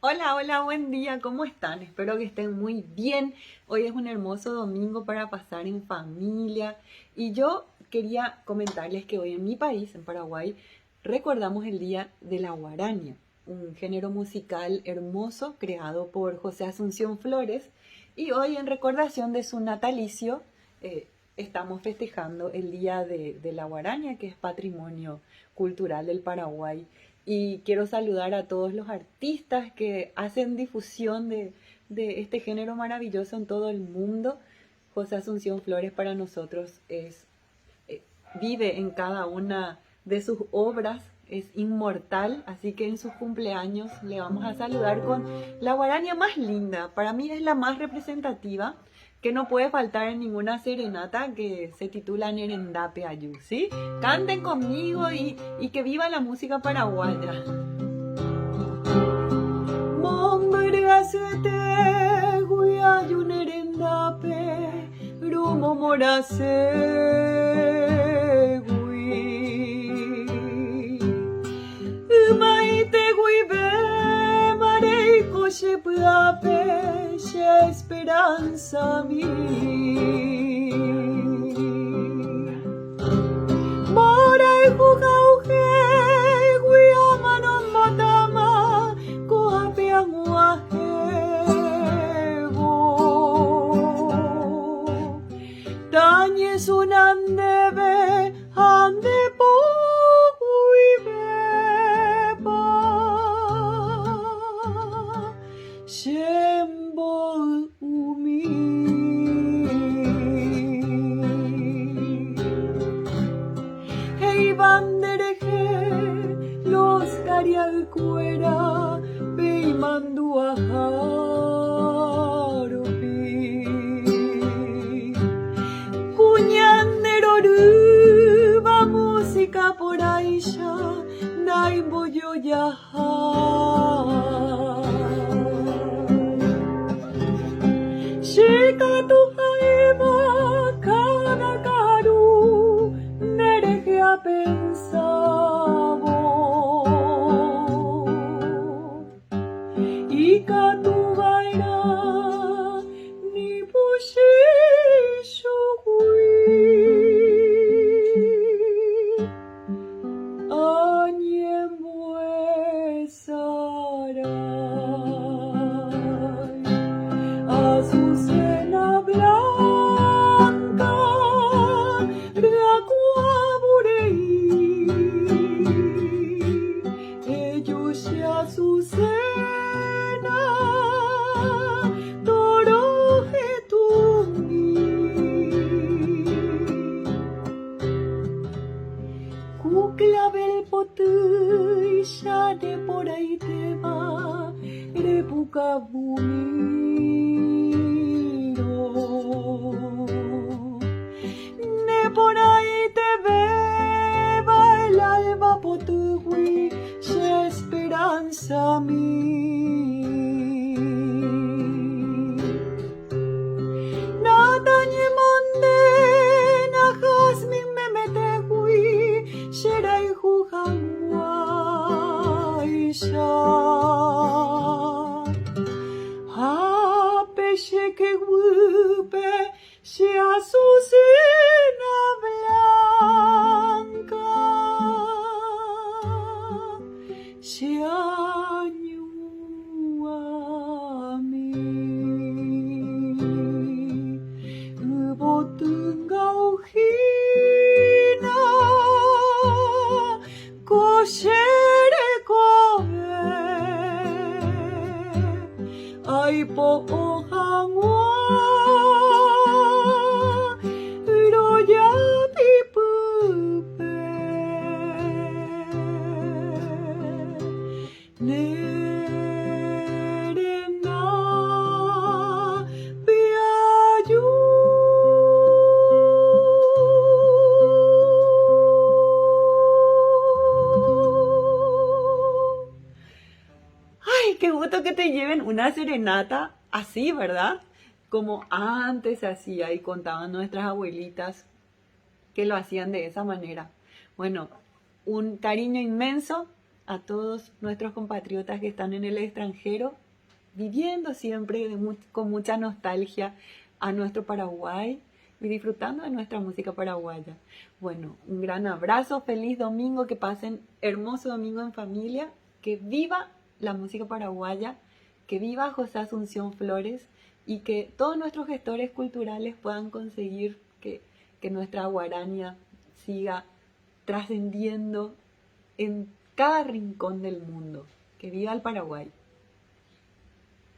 Hola, hola, buen día, ¿cómo están? Espero que estén muy bien. Hoy es un hermoso domingo para pasar en familia y yo quería comentarles que hoy en mi país, en Paraguay, recordamos el Día de la Guarania, un género musical hermoso creado por José Asunción Flores y hoy en recordación de su natalicio estamos festejando el Día de la Guarania, que es patrimonio cultural del Paraguay. Y quiero saludar a todos los artistas que hacen difusión de este género maravilloso en todo el mundo. José Asunción Flores para nosotros eh, vive en cada una de sus obras, es inmortal, así que en sus cumpleaños le vamos a saludar con la guarania más linda. Para mí es la más representativa, que no puede faltar en ninguna serenata, que se titula Nerendape Ayú, ¿sí? Canten conmigo y que viva la música paraguaya. Mombrasete guiayu nerendape rumo morase maite guibe mareiko shepuape she esperanza mi morai fugauge guiamano matama koape anguajevo tañe sunandebe ande po Shembo umi Hey bandereje los carialcuera Peimandu ajaropi Cuñanderoru va música por Aisha Naimbo yo yaha Shikatu haima kanakaru nereje a pensavo Ikatu vaina ni pushishu Azucena blanca, racuaburei, ellos y azucena, torojetumi. Kuklabel potu, shade por ahí te va, repuka bumiro. Ne por ahí te beba el alba potugui, she esperanza mi. Natañe monde, na jasmin me metegui, sherai jujangua isha. Que gupe se azucena blanca se añua mi botunga ujina koshere koe ai po Ay, qué gusto que te lleven una serenata así, ¿verdad? Como antes se hacía y contaban nuestras abuelitas que lo hacían de esa manera. Bueno, un cariño inmenso a todos nuestros compatriotas que están en el extranjero, viviendo siempre con mucha nostalgia a nuestro Paraguay y disfrutando de nuestra música paraguaya. Bueno, un gran abrazo, feliz domingo, que pasen hermoso domingo en familia, que viva la música paraguaya, que viva José Asunción Flores y que todos nuestros gestores culturales puedan conseguir que nuestra guarania siga trascendiendo en cada rincón del mundo. Que viva el Paraguay.